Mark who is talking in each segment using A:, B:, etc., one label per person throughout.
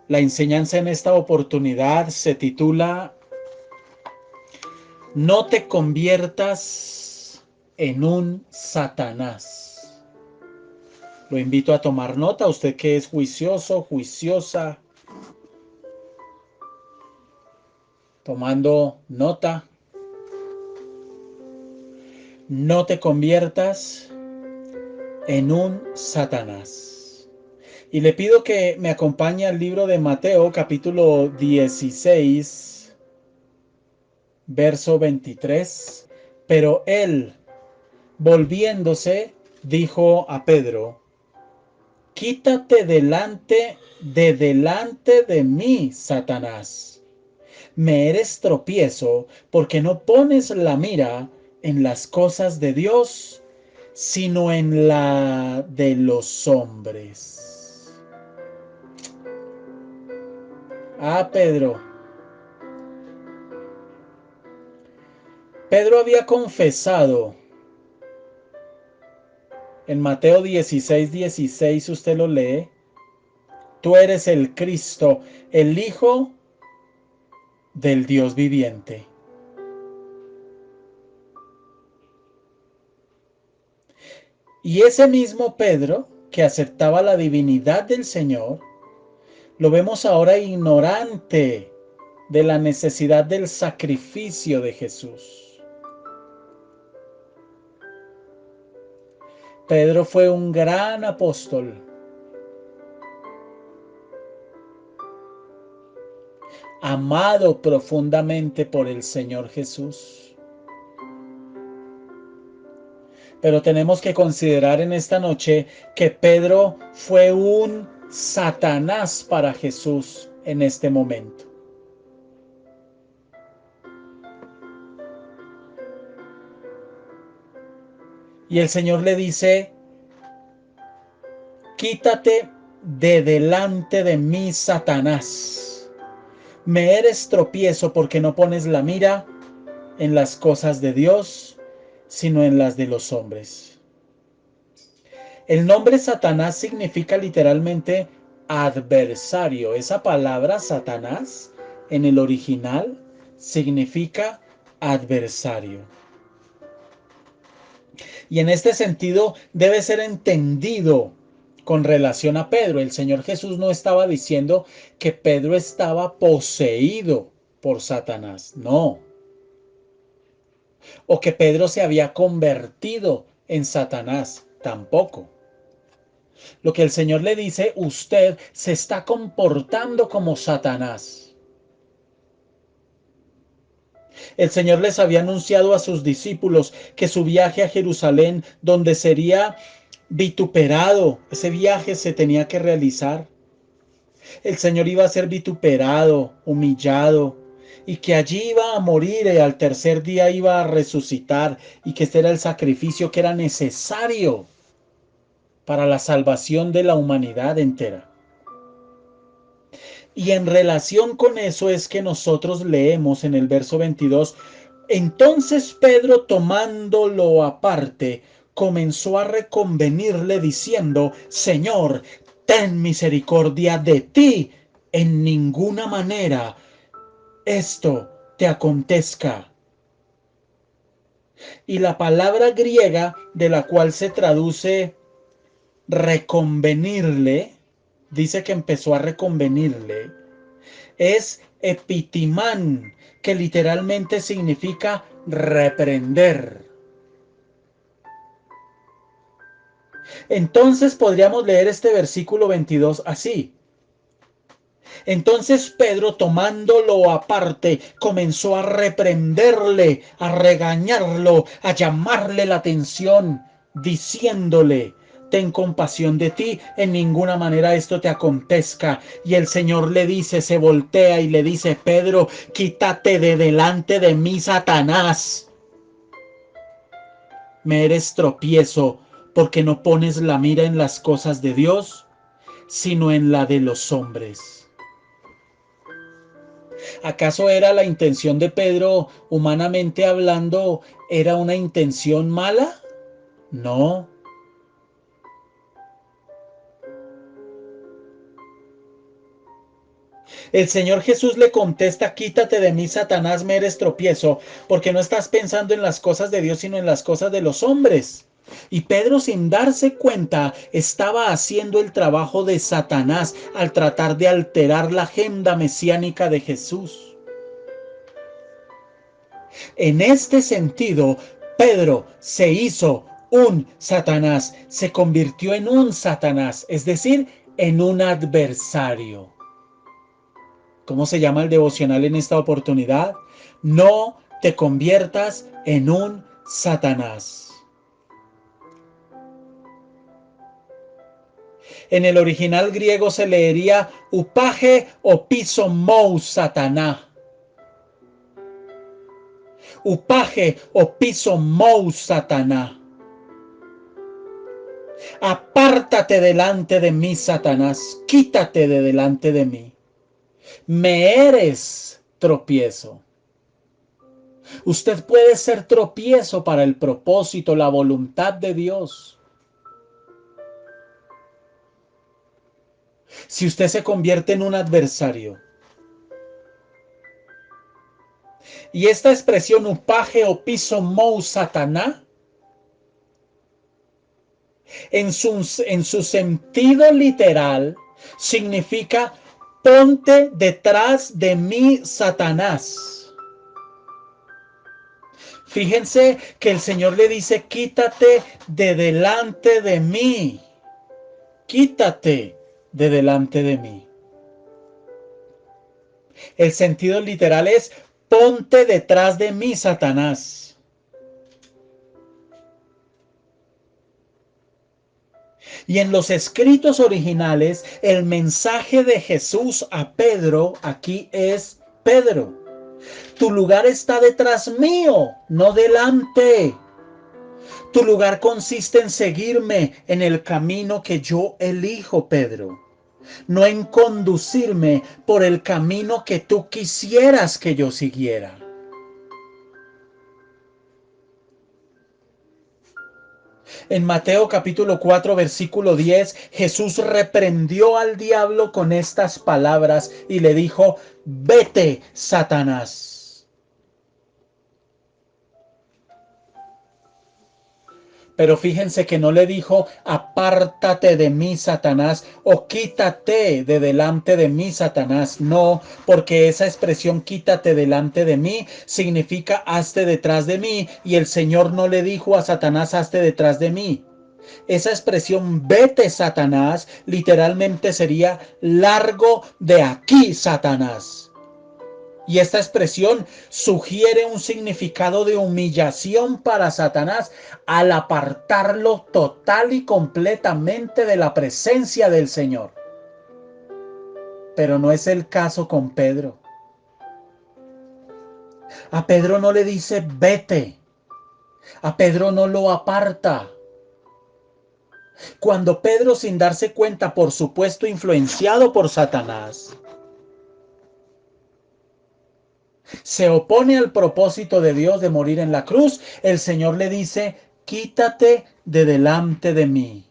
A: La enseñanza en esta oportunidad se titula No te conviertas en un Satanás. Lo invito a tomar nota, usted que es juicioso, juiciosa, tomando nota. No te conviertas en un Satanás. Y le pido que me acompañe al libro de Mateo, capítulo 16, verso 23. Pero él, volviéndose, dijo a Pedro: Quítate delante de mí, Satanás. Me eres tropiezo, porque no pones la mira en las cosas de Dios, sino en la de los hombres. Pedro había confesado en Mateo 16:16, usted lo lee: Tú eres el Cristo, el Hijo del Dios viviente. Y ese mismo Pedro, que aceptaba la divinidad del Señor, lo vemos ahora ignorante de la necesidad del sacrificio de Jesús. Pedro fue un gran apóstol, amado profundamente por el Señor Jesús. Pero tenemos que considerar en esta noche que Pedro fue un Satanás para Jesús en este momento. Y el Señor le dice: Quítate de delante de mí, Satanás. Me eres tropiezo porque no pones la mira en las cosas de Dios, sino en las de los hombres. El nombre Satanás significa literalmente adversario. Esa palabra Satanás en el original significa adversario. Y en este sentido debe ser entendido con relación a Pedro. El Señor Jesús no estaba diciendo que Pedro estaba poseído por Satanás, no. O que Pedro se había convertido en Satanás, tampoco. Lo que el Señor le dice: usted se está comportando como Satanás. El Señor les había anunciado a sus discípulos que su viaje a Jerusalén, donde sería vituperado, ese viaje se tenía que realizar. El Señor iba a ser vituperado, humillado, y que allí iba a morir y al tercer día iba a resucitar, y que este era el sacrificio que era necesario para la salvación de la humanidad entera. Y en relación con eso es que nosotros leemos en el verso 22: Entonces Pedro, tomándolo aparte, comenzó a reconvenirle diciendo: Señor, ten misericordia de ti, en ninguna manera esto te acontezca. Y la palabra griega de la cual se traduce reconvenirle dice que empezó a reconvenirle, es epitimán, que literalmente significa reprender. Entonces podríamos leer este versículo 22 así. Entonces Pedro, tomándolo aparte, comenzó a reprenderle, a regañarlo, a llamarle la atención, diciéndole: ten compasión de ti, en ninguna manera esto te acontezca. Y el Señor le dice, se voltea y le dice: Pedro, quítate de delante de mí, Satanás. Me eres tropiezo, porque no pones la mira en las cosas de Dios, sino en la de los hombres. ¿Acaso era la intención de Pedro, humanamente hablando, era una intención mala? No. El Señor Jesús le contesta: quítate de mí, Satanás, me eres tropiezo, porque no estás pensando en las cosas de Dios, sino en las cosas de los hombres. Y Pedro, sin darse cuenta, estaba haciendo el trabajo de Satanás al tratar de alterar la agenda mesiánica de Jesús. En este sentido, Pedro se hizo un Satanás, se convirtió en un Satanás, es decir, en un adversario. ¿Cómo se llama el devocional en esta oportunidad? No te conviertas en un Satanás. En el original griego se leería upage o pisomou Sataná. Upage o pisomou Sataná. Apártate delante de mí, Satanás. Quítate de delante de mí. Me eres tropiezo. Usted puede ser tropiezo para el propósito, la voluntad de Dios. Si usted se convierte en un adversario. Y esta expresión upage o pisomou Sataná, en su sentido literal, significa: ponte detrás de mí, Satanás. Fíjense que el Señor le dice: quítate de delante de mí. Quítate de delante de mí. El sentido literal es: ponte detrás de mí, Satanás. Y en los escritos originales, el mensaje de Jesús a Pedro aquí es: Pedro, tu lugar está detrás mío, no delante. Tu lugar consiste en seguirme en el camino que yo elijo, Pedro, no en conducirme por el camino que tú quisieras que yo siguiera. En Mateo capítulo 4, versículo 10, Jesús reprendió al diablo con estas palabras y le dijo: vete, Satanás. Pero fíjense que no le dijo: apártate de mí, Satanás, o quítate de delante de mí, Satanás. No, porque esa expresión quítate delante de mí significa hazte detrás de mí, y el Señor no le dijo a Satanás: hazte detrás de mí. Esa expresión vete, Satanás, literalmente sería: largo de aquí, Satanás. Y esta expresión sugiere un significado de humillación para Satanás al apartarlo total y completamente de la presencia del Señor. Pero no es el caso con Pedro. A Pedro no le dice vete. A Pedro no lo aparta. Cuando Pedro, sin darse cuenta, por supuesto influenciado por Satanás, se opone al propósito de Dios de morir en la cruz, el Señor le dice: quítate de delante de mí.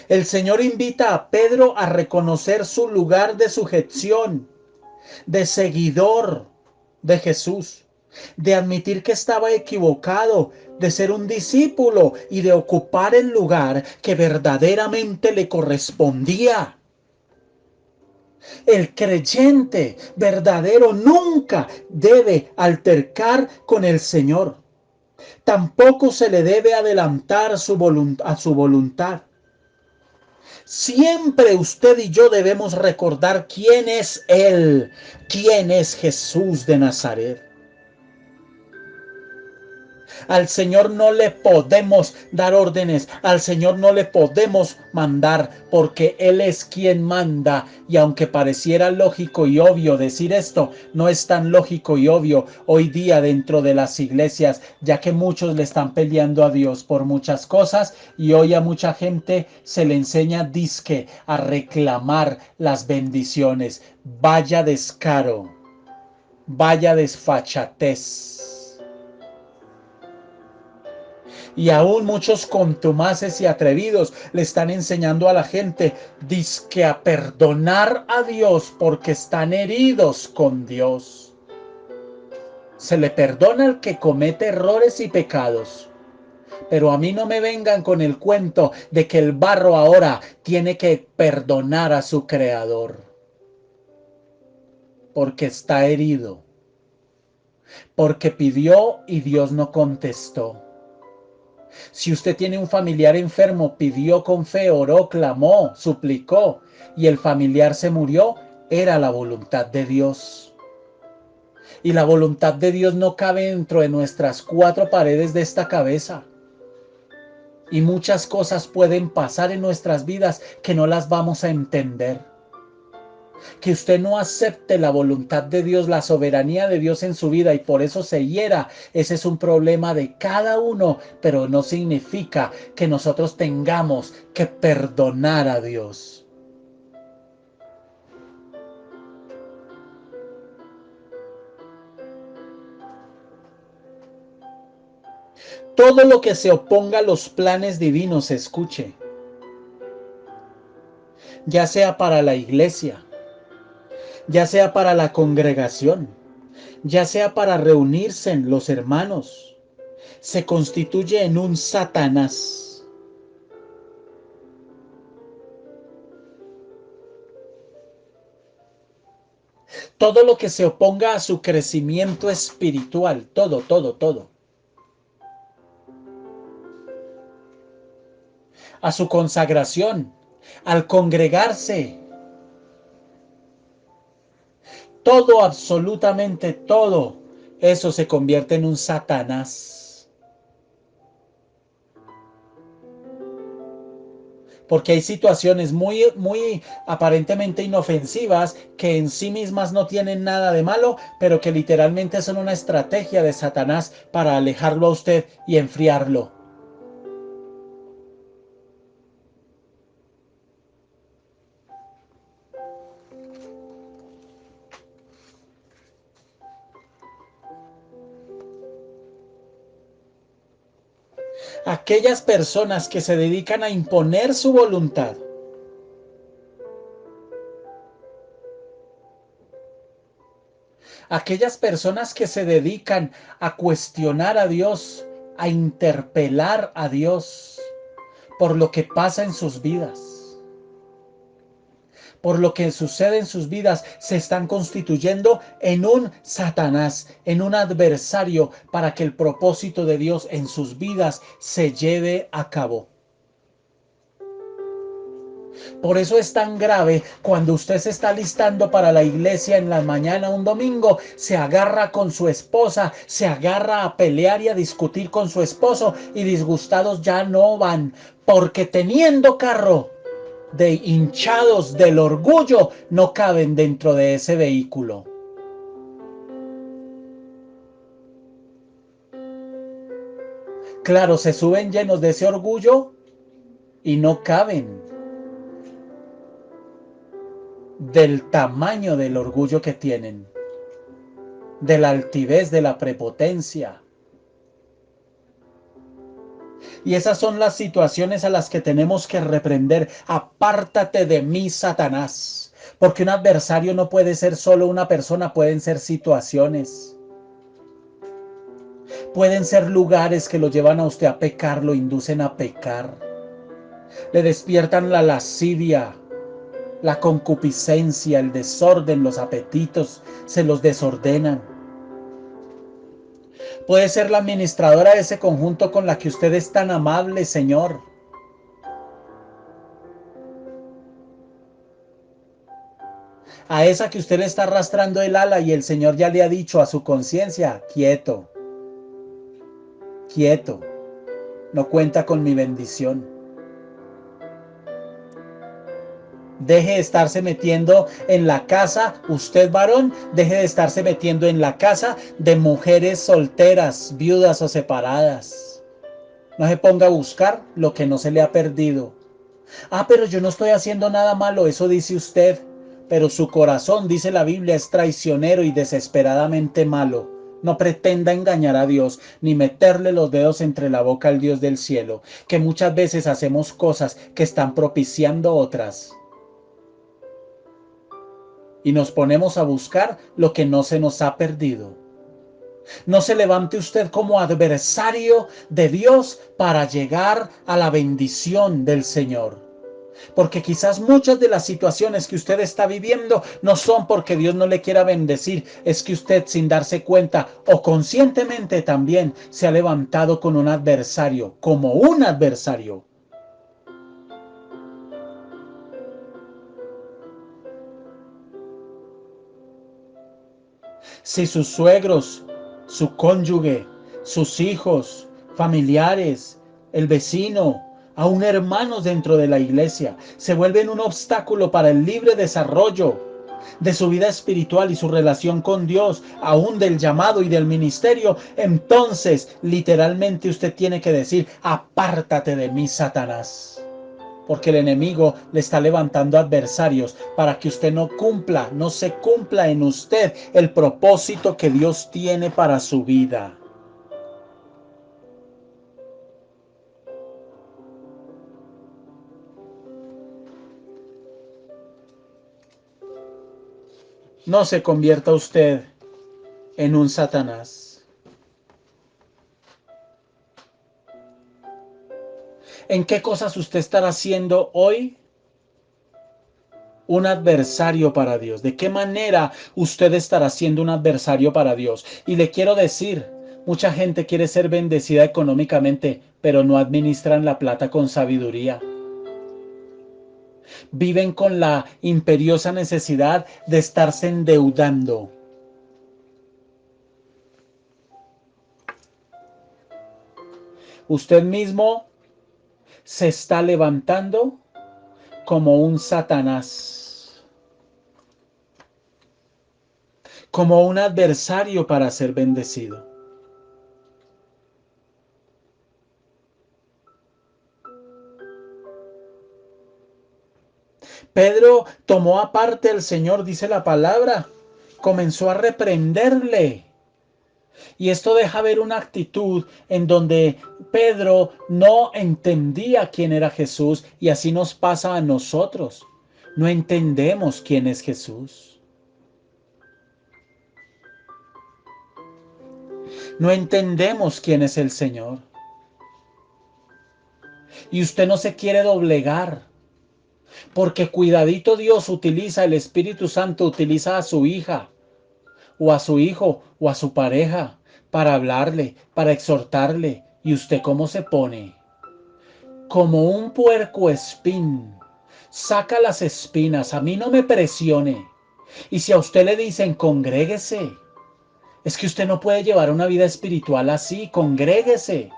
A: El Señor invita a Pedro a reconocer su lugar de sujeción, de seguidor de Jesús. de admitir que estaba equivocado, de ser un discípulo y de ocupar el lugar que verdaderamente le correspondía. El creyente verdadero nunca debe altercar con el Señor. Tampoco se le debe adelantar a su voluntad. Siempre usted y yo debemos recordar quién es Él, quién es Jesús de Nazaret. Al Señor no le podemos dar órdenes, al Señor no le podemos mandar, porque Él es quien manda. Y aunque pareciera lógico y obvio decir esto, no es tan lógico y obvio hoy día dentro de las iglesias, ya que muchos le están peleando a Dios por muchas cosas y hoy a mucha gente se le enseña disque a reclamar las bendiciones. Vaya descaro, vaya desfachatez. Y aún muchos contumaces y atrevidos le están enseñando a la gente dizque a perdonar a Dios porque están heridos con Dios. Se le perdona al que comete errores y pecados. Pero a mí no me vengan con el cuento de que el barro ahora tiene que perdonar a su creador. Porque está herido. Porque pidió y Dios no contestó. Si usted tiene un familiar enfermo, pidió con fe, oró, clamó, suplicó y el familiar se murió, era la voluntad de Dios. Y la voluntad de Dios no cabe dentro de nuestras cuatro paredes de esta cabeza. Y muchas cosas pueden pasar en nuestras vidas que no las vamos a entender. Que usted no acepte la voluntad de Dios, la soberanía de Dios en su vida y por eso se hiera. Ese es un problema de cada uno, pero no significa que nosotros tengamos que perdonar a Dios. Todo lo que se oponga a los planes divinos, escuche, ya sea para la iglesia, ya sea para la congregación, ya sea para reunirse en los hermanos, se constituye en un Satanás. Todo lo que se oponga a su crecimiento espiritual, todo. A su consagración, al congregarse. Todo, absolutamente todo, eso se convierte en un Satanás. Porque hay situaciones muy aparentemente inofensivas que en sí mismas no tienen nada de malo, pero que literalmente son una estrategia de Satanás para alejarlo a usted y enfriarlo. Aquellas personas que se dedican a imponer su voluntad, aquellas personas que se dedican a cuestionar a Dios, a interpelar a Dios por lo que pasa en sus vidas, por lo que sucede en sus vidas, se están constituyendo en un Satanás, en un adversario para que el propósito de Dios en sus vidas se lleve a cabo. Por eso es tan grave cuando usted se está listando para la iglesia en la mañana un domingo, se agarra con su esposa, se agarra a pelear y a discutir con su esposo y disgustados ya no van, porque teniendo carro de hinchados del orgullo no caben dentro de ese vehículo. Claro, se suben llenos de ese orgullo y no caben del tamaño del orgullo que tienen, de la altivez, de la prepotencia. Y esas son las situaciones a las que tenemos que reprender. Apártate de mí, Satanás. Porque un adversario no puede ser solo una persona, pueden ser situaciones. Pueden ser lugares que lo llevan a usted a pecar, lo inducen a pecar. Le despiertan la lascivia, la concupiscencia, el desorden, los apetitos, se los desordenan. Puede ser la administradora de ese conjunto con la que usted es tan amable, Señor. A esa que usted le está arrastrando el ala y el Señor ya le ha dicho a su conciencia, quieto, quieto, no cuenta con mi bendición. Deje de estarse metiendo en la casa, usted varón, deje de estarse metiendo en la casa de mujeres solteras, viudas o separadas. No se ponga a buscar lo que no se le ha perdido. Ah, pero yo no estoy haciendo nada malo, eso dice usted. Pero su corazón, dice la Biblia, es traicionero y desesperadamente malo. No pretenda engañar a Dios, ni meterle los dedos entre la boca al Dios del cielo, que muchas veces hacemos cosas que están propiciando otras. Y nos ponemos a buscar lo que no se nos ha perdido. No se levante usted como adversario de Dios para llegar a la bendición del Señor. Porque quizás muchas de las situaciones que usted está viviendo no son porque Dios no le quiera bendecir, es que usted sin darse cuenta o conscientemente también se ha levantado con un adversario, como un adversario. Si sus suegros, su cónyuge, sus hijos, familiares, el vecino, aún hermanos dentro de la iglesia, se vuelven un obstáculo para el libre desarrollo de su vida espiritual y su relación con Dios, aún del llamado y del ministerio, entonces literalmente usted tiene que decir, apártate de mí, Satanás. Porque el enemigo le está levantando adversarios para que usted no se cumpla en usted el propósito que Dios tiene para su vida. No se convierta usted en un Satanás. ¿En qué cosas usted estará haciendo hoy un adversario para Dios? ¿De qué manera usted estará siendo un adversario para Dios? Y le quiero decir, mucha gente quiere ser bendecida económicamente, pero no administran la plata con sabiduría. Viven con la imperiosa necesidad de estarse endeudando. Usted mismo se está levantando como un Satanás, como un adversario para ser bendecido. Pedro tomó aparte al Señor, dice la palabra, comenzó a reprenderle. Y esto deja ver una actitud en donde Pedro no entendía quién era Jesús, y así nos pasa a nosotros. No entendemos quién es Jesús. No entendemos quién es el Señor. Y usted no se quiere doblegar. Porque cuidadito Dios utiliza, el Espíritu Santo utiliza a su hija, o a su hijo, o a su pareja, para hablarle, para exhortarle. ¿Y usted cómo se pone? Como un puercoespín. Saca las espinas, a mí no me presione. Y si a usted le dicen, congréguese, es que usted no puede llevar una vida espiritual así, congréguese.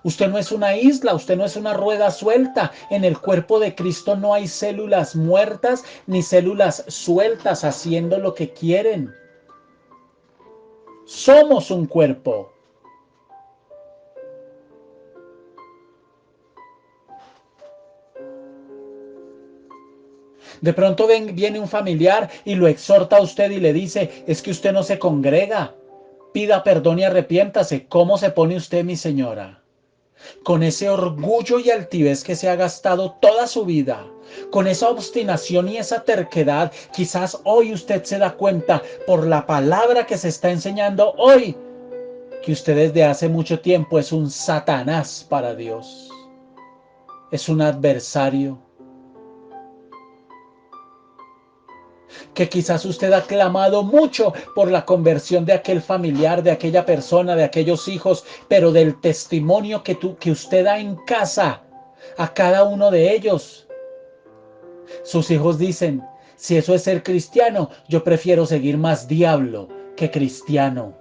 A: Usted no es una isla, usted no es una rueda suelta. En el cuerpo de Cristo no hay células muertas ni células sueltas haciendo lo que quieren. Somos un cuerpo. De pronto viene un familiar y lo exhorta a usted y le dice, es que usted no se congrega. Pida perdón y arrepiéntase. ¿Cómo se pone usted, mi señora? Con ese orgullo y altivez que se ha gastado toda su vida, con esa obstinación y esa terquedad, quizás hoy usted se da cuenta por la palabra que se está enseñando hoy, que usted desde hace mucho tiempo es un Satanás para Dios. Es un adversario. Que quizás usted ha clamado mucho por la conversión de aquel familiar, de aquella persona, de aquellos hijos, pero del testimonio que usted da en casa a cada uno de ellos. Sus hijos dicen, si eso es ser cristiano, yo prefiero seguir más diablo que cristiano.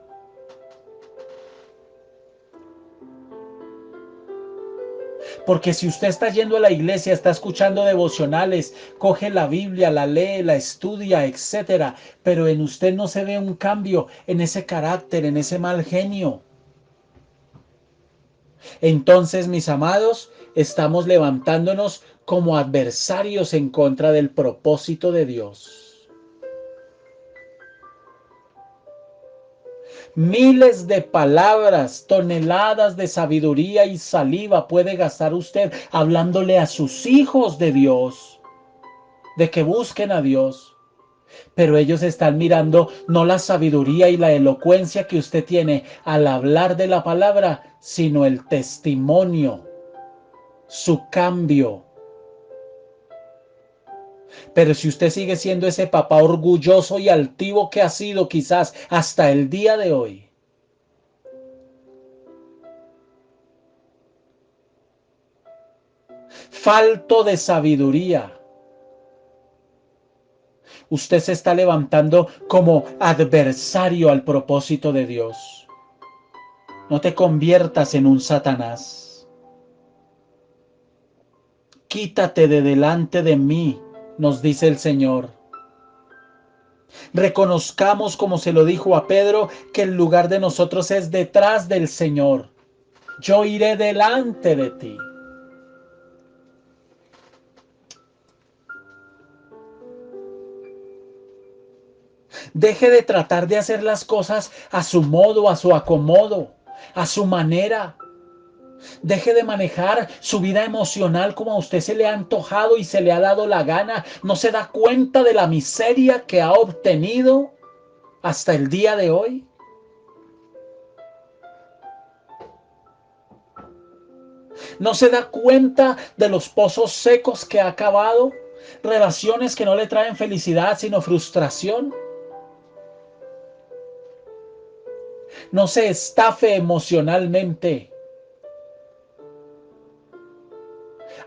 A: Porque si usted está yendo a la iglesia, está escuchando devocionales, coge la Biblia, la lee, la estudia, etcétera, pero en usted no se ve un cambio en ese carácter, en ese mal genio. Entonces, mis amados, estamos levantándonos como adversarios en contra del propósito de Dios. Miles de palabras, toneladas de sabiduría y saliva puede gastar usted hablándole a sus hijos de Dios, de que busquen a Dios. Pero ellos están mirando no la sabiduría y la elocuencia que usted tiene al hablar de la palabra, sino el testimonio, su cambio. Pero si usted sigue siendo ese papá orgulloso y altivo que ha sido quizás hasta el día de hoy, falto de sabiduría, usted se está levantando como adversario al propósito de Dios. No te conviertas en un Satanás. Quítate de delante de mí, nos dice el Señor. Reconozcamos, como se lo dijo a Pedro, que el lugar de nosotros es detrás del Señor. Yo iré delante de ti. Deje de tratar de hacer las cosas a su modo, a su acomodo, a su manera. Deje de manejar su vida emocional como a usted se le ha antojado y se le ha dado la gana. No se da cuenta de la miseria que ha obtenido hasta el día de hoy. No se da cuenta de los pozos secos que ha cavado. Relaciones que no le traen felicidad sino frustración. No se estafe emocionalmente.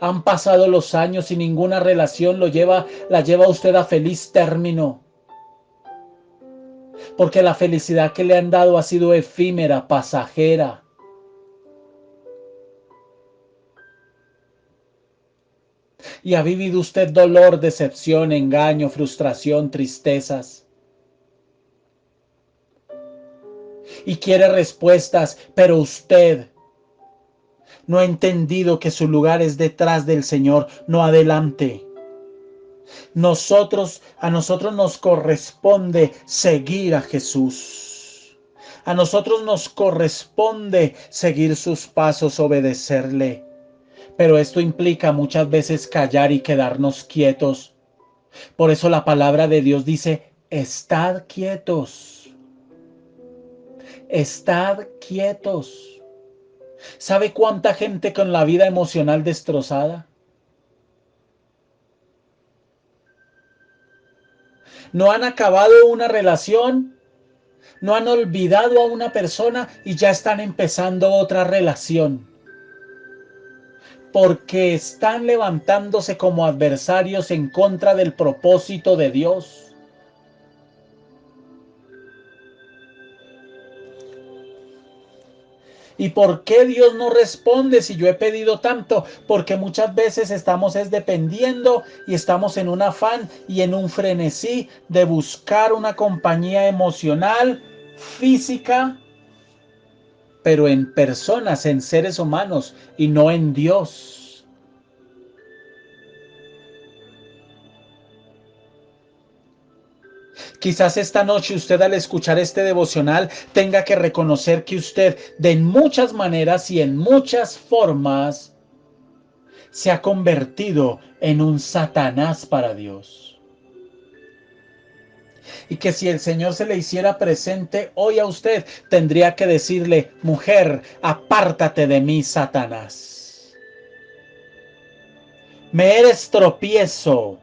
A: Han pasado los años y ninguna relación la lleva usted a feliz término. Porque la felicidad que le han dado ha sido efímera, pasajera. Y ha vivido usted dolor, decepción, engaño, frustración, tristezas. Y quiere respuestas, pero usted no ha entendido que su lugar es detrás del Señor, no adelante. A nosotros nos corresponde seguir a Jesús. A nosotros nos corresponde seguir sus pasos, obedecerle. Pero esto implica muchas veces callar y quedarnos quietos. Por eso la palabra de Dios dice, estad quietos. Estad quietos. ¿Sabe cuánta gente con la vida emocional destrozada? No han acabado una relación, no han olvidado a una persona y ya están empezando otra relación. Porque están levantándose como adversarios en contra del propósito de Dios. ¿Y por qué Dios no responde si yo he pedido tanto? Porque muchas veces estamos dependiendo y estamos en un afán y en un frenesí de buscar una compañía emocional, física, pero en personas, en seres humanos y no en Dios. Quizás esta noche usted al escuchar este devocional tenga que reconocer que usted de muchas maneras y en muchas formas se ha convertido en un Satanás para Dios. Y que si el Señor se le hiciera presente hoy a usted, tendría que decirle: mujer, apártate de mí, Satanás. Me eres tropiezo.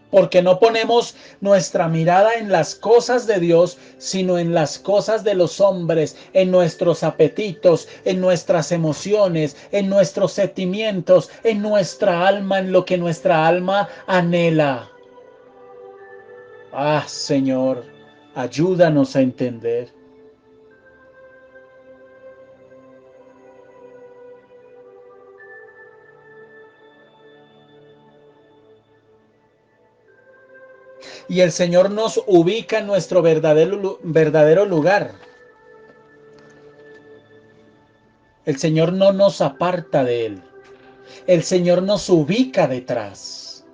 A: Porque no ponemos nuestra mirada en las cosas de Dios, sino en las cosas de los hombres, en nuestros apetitos, en nuestras emociones, en nuestros sentimientos, en nuestra alma, en lo que nuestra alma anhela. Ah, Señor, ayúdanos a entender. Y el Señor nos ubica en nuestro verdadero lugar. El Señor no nos aparta de Él. El Señor nos ubica detrás.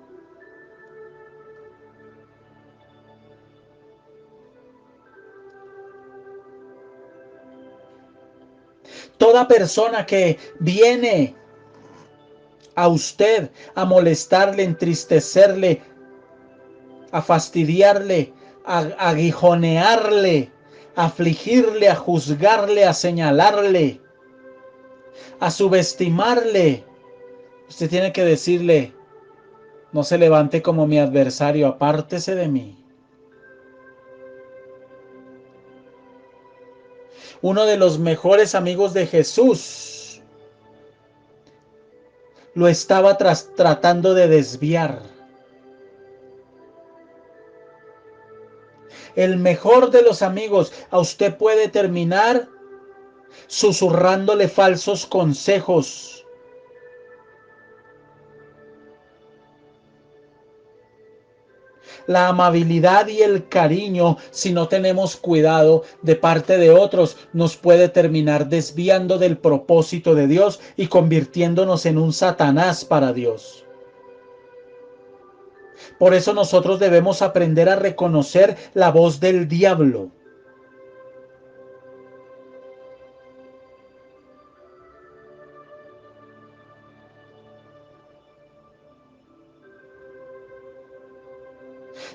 A: Toda persona que viene a usted a molestarle, entristecerle, a fastidiarle, a aguijonearle, a afligirle, a juzgarle, a señalarle, a subestimarle, usted tiene que decirle: no se levante como mi adversario, apártese de mí. Uno de los mejores amigos de Jesús lo estaba tratando de desviar. El mejor de los amigos, a usted puede terminar susurrándole falsos consejos. La amabilidad y el cariño, si no tenemos cuidado de parte de otros, nos puede terminar desviando del propósito de Dios y convirtiéndonos en un Satanás para Dios. Por eso nosotros debemos aprender a reconocer la voz del diablo.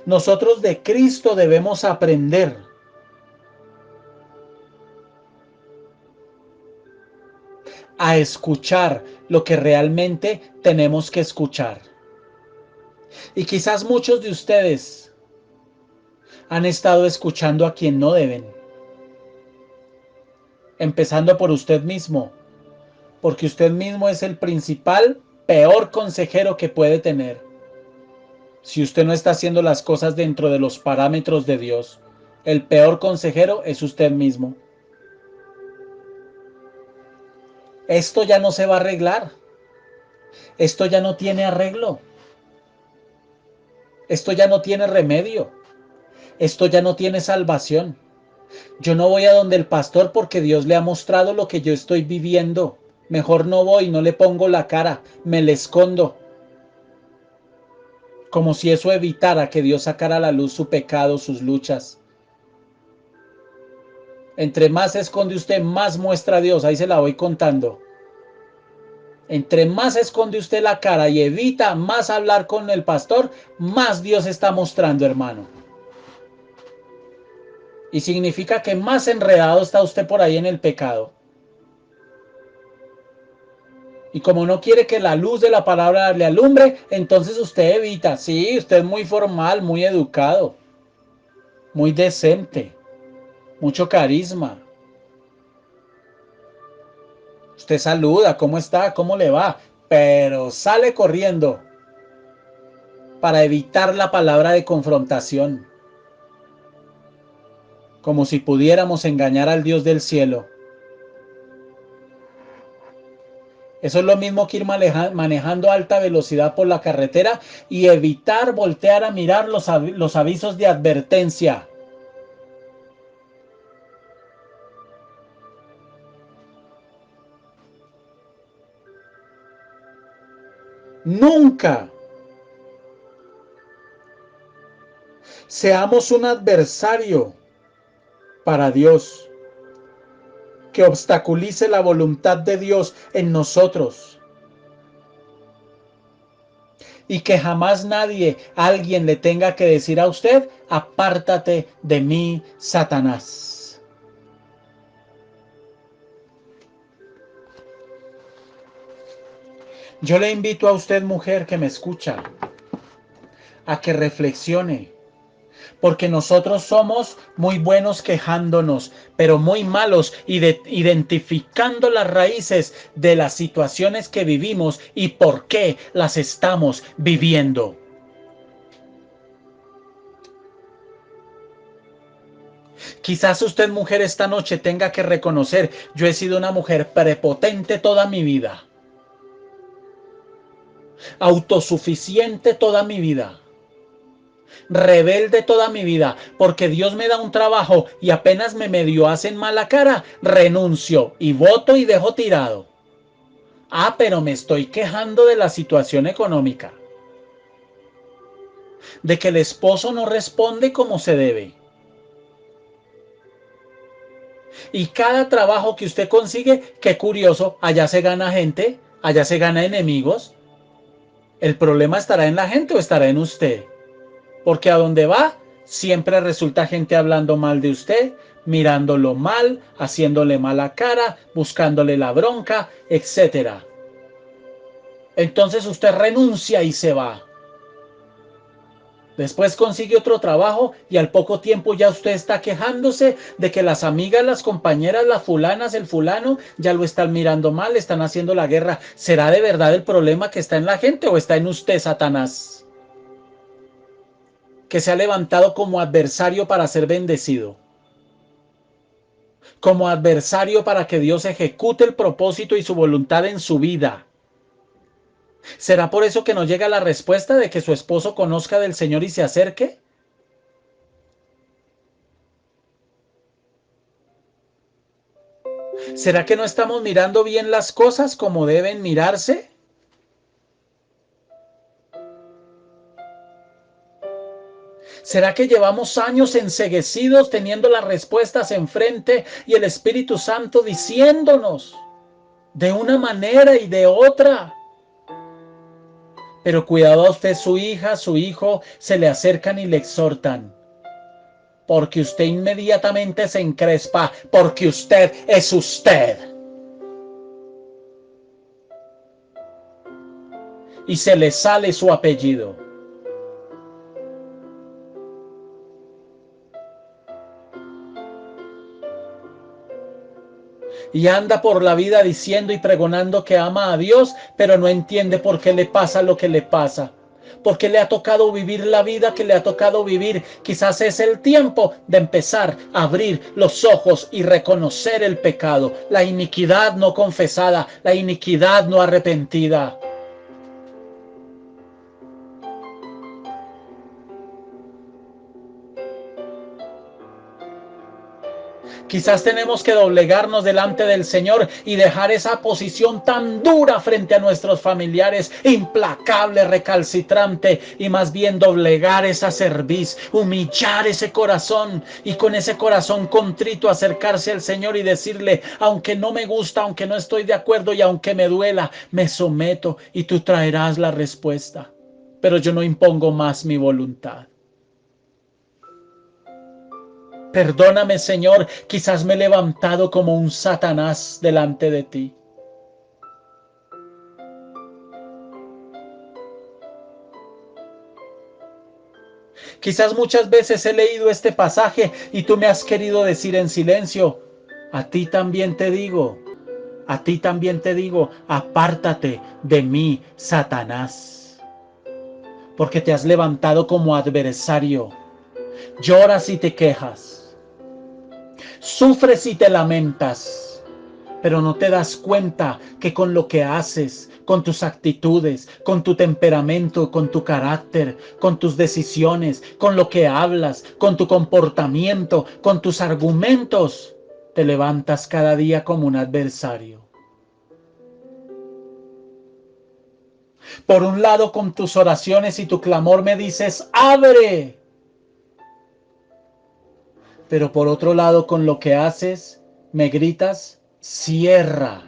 A: Nosotros de Cristo debemos aprender a escuchar lo que realmente tenemos que escuchar. Y quizás muchos de ustedes han estado escuchando a quien no deben, empezando por usted mismo, porque usted mismo es el principal, peor consejero que puede tener. Si usted no está haciendo las cosas dentro de los parámetros de Dios, el peor consejero es usted mismo. Esto ya no se va a arreglar. Esto ya no tiene arreglo. Esto ya no tiene remedio. Esto ya no tiene salvación. Yo no voy a donde el pastor porque Dios le ha mostrado lo que yo estoy viviendo. Mejor no voy, no le pongo la cara, me le escondo. Como si eso evitara que Dios sacara a la luz su pecado, sus luchas. Entre más se esconde usted, más muestra a Dios. Ahí se la voy contando. Entre más esconde usted la cara y evita más hablar con el pastor, más Dios está mostrando, hermano. Y significa que más enredado está usted por ahí en el pecado. Y como no quiere que la luz de la palabra le alumbre, entonces usted evita. Sí, usted es muy formal, muy educado, muy decente, mucho carisma. Usted saluda, ¿cómo está? ¿Cómo le va? Pero sale corriendo para evitar la palabra de confrontación. Como si pudiéramos engañar al Dios del cielo. Eso es lo mismo que ir manejando a alta velocidad por la carretera y evitar voltear a mirar los avisos de advertencia. Nunca seamos un adversario para Dios. que obstaculice la voluntad de Dios en nosotros. Y que jamás alguien le tenga que decir a usted: apártate de mí, Satanás. Yo le invito a usted, mujer que me escucha, a que reflexione. Porque nosotros somos muy buenos quejándonos, pero muy malos identificando las raíces de las situaciones que vivimos y por qué las estamos viviendo. Quizás usted, mujer, esta noche tenga que reconocer: yo he sido una mujer prepotente toda mi vida, autosuficiente toda mi vida, rebelde toda mi vida, porque Dios me da un trabajo y apenas me medio hacen mala cara, renuncio y voto y dejo tirado. Ah, pero me estoy quejando de la situación económica, de que el esposo no responde como se debe. Y cada trabajo que usted consigue, qué curioso, allá se gana gente, allá se gana enemigos. ¿El problema estará en la gente o estará en usted? Porque a donde va, siempre resulta gente hablando mal de usted, mirándolo mal, haciéndole mala cara, buscándole la bronca, etc. Entonces usted renuncia y se va. Después consigue otro trabajo y al poco tiempo ya usted está quejándose de que las amigas, las compañeras, las fulanas, el fulano ya lo están mirando mal, están haciendo la guerra. ¿Será de verdad el problema que está en la gente o está en usted, Satanás, que se ha levantado como adversario para ser bendecido? Como adversario para que Dios ejecute el propósito y su voluntad en su vida. ¿Será por eso que no llega la respuesta de que su esposo conozca del Señor y se acerque? ¿Será que no estamos mirando bien las cosas como deben mirarse? ¿Será que llevamos años enceguecidos teniendo las respuestas enfrente y el Espíritu Santo diciéndonos de una manera y de otra? Pero cuidado a usted, su hija, su hijo, se le acercan y le exhortan. Porque usted inmediatamente se encrespa, porque usted es usted. Y se le sale su apellido. Y anda por la vida diciendo y pregonando que ama a Dios, pero no entiende por qué le pasa lo que le pasa. Porque le ha tocado vivir la vida que le ha tocado vivir. Quizás es el tiempo de empezar a abrir los ojos y reconocer el pecado, la iniquidad no confesada, la iniquidad no arrepentida. Quizás tenemos que doblegarnos delante del Señor y dejar esa posición tan dura frente a nuestros familiares, implacable, recalcitrante, y más bien doblegar esa cerviz, humillar ese corazón y con ese corazón contrito acercarse al Señor y decirle: aunque no me gusta, aunque no estoy de acuerdo y aunque me duela, me someto y tú traerás la respuesta. Pero yo no impongo más mi voluntad. Perdóname, Señor, quizás me he levantado como un Satanás delante de ti. Quizás muchas veces he leído este pasaje y tú me has querido decir en silencio: a ti también te digo, a ti también te digo, apártate de mí, Satanás. Porque te has levantado como adversario. Lloras y te quejas. Sufres y te lamentas. Pero no te das cuenta que con lo que haces, con tus actitudes, con tu temperamento, con tu carácter, con tus decisiones, con lo que hablas, con tu comportamiento, con tus argumentos, te levantas cada día como un adversario. Por un lado, con tus oraciones y tu clamor me dices: abre. Pero por otro lado, con lo que haces, me gritas: Cierra.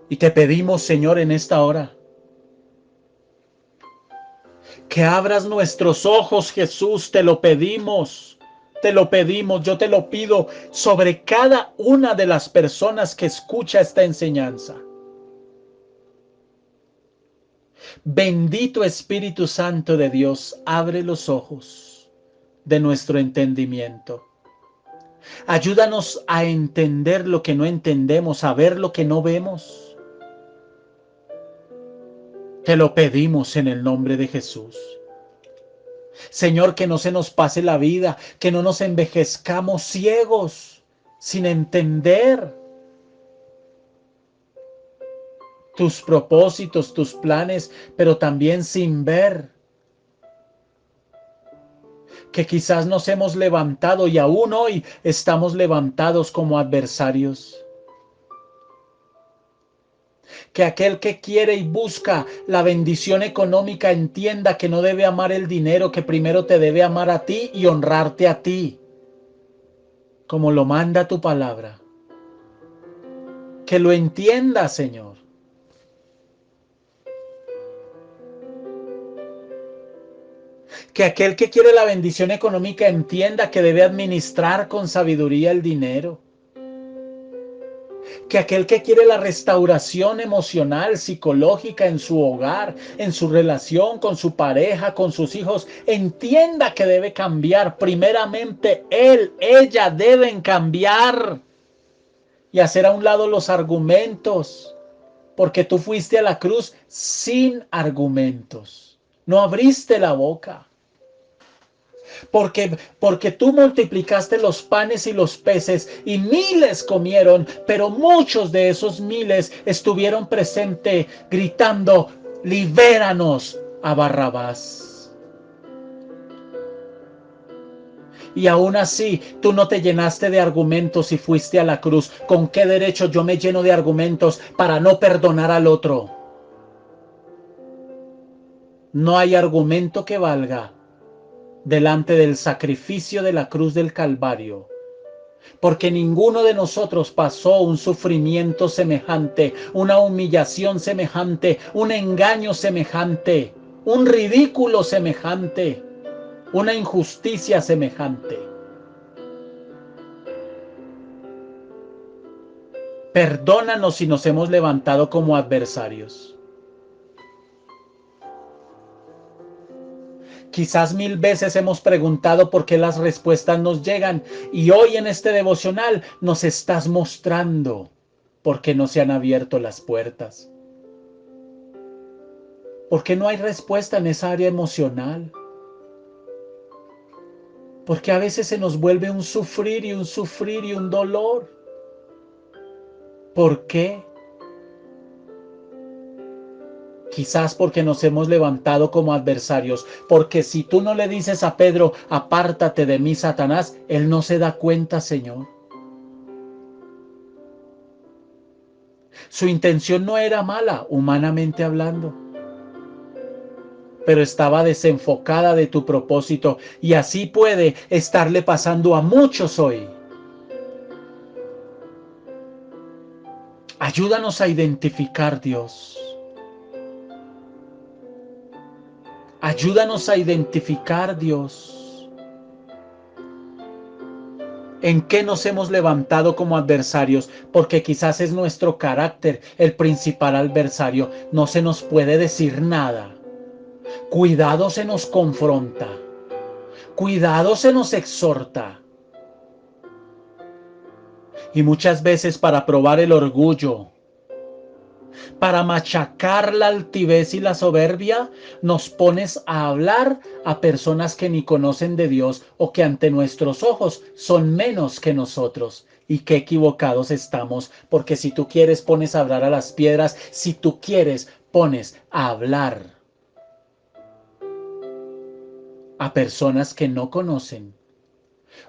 A: Y te pedimos, Señor, en esta hora, que abras nuestros ojos, Jesús, te lo pedimos. Te lo pedimos, yo te lo pido sobre cada una de las personas que escucha esta enseñanza. Bendito Espíritu Santo de Dios, abre los ojos de nuestro entendimiento. Ayúdanos a entender lo que no entendemos, a ver lo que no vemos. Te lo pedimos en el nombre de Jesús. Señor, que no se nos pase la vida, que no nos envejezcamos ciegos, sin entender tus propósitos, tus planes, pero también sin ver que quizás nos hemos levantado y aún hoy estamos levantados como adversarios. Que aquel que quiere y busca la bendición económica entienda que no debe amar el dinero, que primero te debe amar a ti y honrarte a ti, como lo manda tu palabra. Que lo entienda, Señor. Que aquel que quiere la bendición económica entienda que debe administrar con sabiduría el dinero. Que aquel que quiere la restauración emocional, psicológica en su hogar, en su relación con su pareja, con sus hijos, entienda que debe cambiar. Primeramente él, ella deben cambiar y hacer a un lado los argumentos, porque tú fuiste a la cruz sin argumentos. No abriste la boca. Porque tú multiplicaste los panes y los peces y miles comieron, pero muchos de esos miles estuvieron presentes gritando, libéranos a Barrabás. Y aún así, tú no te llenaste de argumentos y fuiste a la cruz. ¿Con qué derecho yo me lleno de argumentos para no perdonar al otro? No hay argumento que valga delante del sacrificio de la cruz del Calvario, porque ninguno de nosotros pasó un sufrimiento semejante, una humillación semejante, un engaño semejante, un ridículo semejante, una injusticia semejante. Perdónanos si nos hemos levantado como adversarios. Quizás 1000 veces hemos preguntado por qué las respuestas nos llegan y hoy en este devocional nos estás mostrando por qué no se han abierto las puertas. ¿Por qué no hay respuesta en esa área emocional? Porque a veces se nos vuelve un sufrir y un sufrir y un dolor. ¿Por qué? Quizás porque nos hemos levantado como adversarios, porque si tú no le dices a Pedro, apártate de mí, Satanás, él no se da cuenta, Señor. Su intención no era mala, humanamente hablando, pero estaba desenfocada de tu propósito y así puede estarle pasando a muchos hoy. Ayúdanos a identificar, Dios. Ayúdanos a identificar, Dios, en qué nos hemos levantado como adversarios, porque quizás es nuestro carácter el principal adversario. No se nos puede decir nada. Cuidado se nos confronta. Cuidado se nos exhorta. Y muchas veces para probar el orgullo, para machacar la altivez y la soberbia, nos pones a hablar a personas que ni conocen de Dios o que ante nuestros ojos son menos que nosotros. Y qué equivocados estamos, porque si tú quieres pones a hablar a las piedras, si tú quieres pones a hablar a personas que no conocen.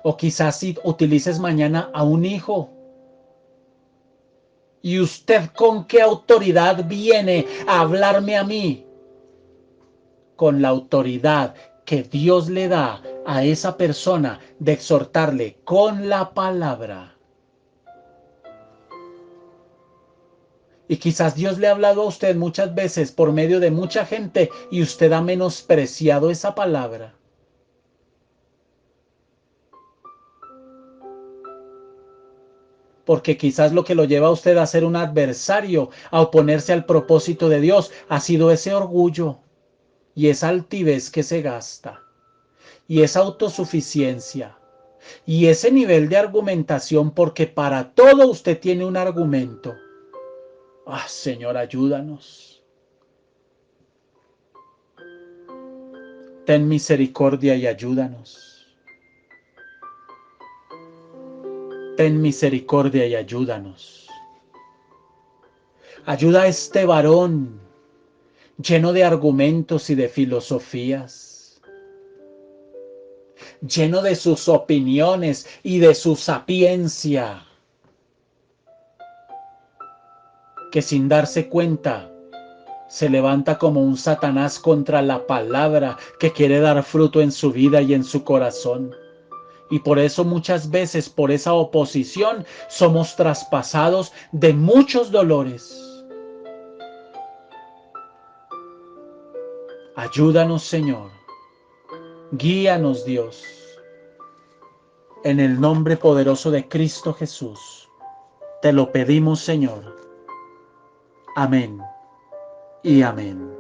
A: O quizás si utilices mañana a un hijo. ¿Y usted con qué autoridad viene a hablarme a mí? Con la autoridad que Dios le da a esa persona de exhortarle con la palabra. Y quizás Dios le ha hablado a usted muchas veces por medio de mucha gente y usted ha menospreciado esa palabra. Porque quizás lo que lo lleva a usted a ser un adversario, a oponerse al propósito de Dios, ha sido ese orgullo y esa altivez que se gasta, y esa autosuficiencia, y ese nivel de argumentación, porque para todo usted tiene un argumento. Ah, Señor, ayúdanos. Ten misericordia y ayúdanos. Ten misericordia y ayúdanos. Ayuda a este varón lleno de argumentos y de filosofías, lleno de sus opiniones y de su sapiencia, que sin darse cuenta se levanta como un Satanás contra la palabra que quiere dar fruto en su vida y en su corazón. Y por eso muchas veces, por esa oposición, somos traspasados de muchos dolores. Ayúdanos, Señor. Guíanos, Dios. En el nombre poderoso de Cristo Jesús, te lo pedimos, Señor. Amén y amén.